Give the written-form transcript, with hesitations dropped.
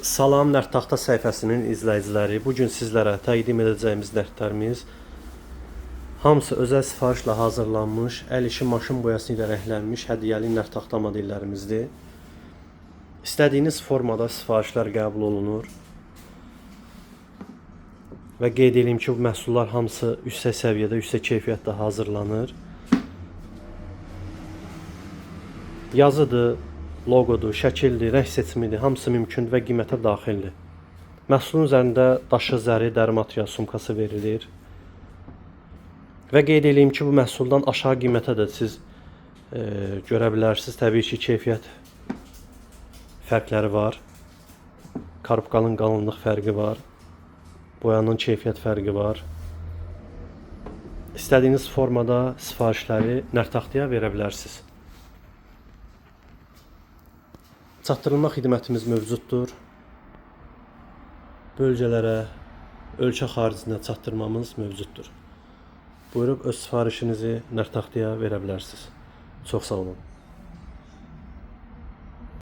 Salam, Nərd Taxta səhifəsinin izləyiciləri. Bugün sizlərə təqdim edəcəyimiz nərdlərimiz hamısı özəl sifarişlə hazırlanmış, əl işi maşın boyası ilə rənglənmiş hədiyyəli Nərd Taxta modellərimizdir. İstədiyiniz formada sifarişlər qəbul olunur. Və qeyd edeyim ki, bu məhsullar hamısı yüksək səviyyədə, yüksək keyfiyyətdə hazırlanır. Yazıdır, logodur, şəkildir, rəng seçimidir, hamısı mümkündür və qiymətə daxildir. Məhsulun üzərində daşı, zəri, dəri material sumkası verilir. Və qeyd edeyim ki, bu məhsuldan aşağı qiymətə də siz görə bilərsiniz. Təbii ki, keyfiyyət fərqləri var. Karobkanın qalınlıq fərqi var. Boyanın keyfiyyət fərqi var. İstədiyiniz formada sifarişləri Nərd Taxtaya verə bilərsiniz. Çatdırılma xidmətimiz mövcuddur. Bölgələrə, ölkə xaricində çatdırmamız mövcuddur. Buyurub öz sifarişinizi Nərd Taxtaya verə bilərsiniz. Çox sağ olun.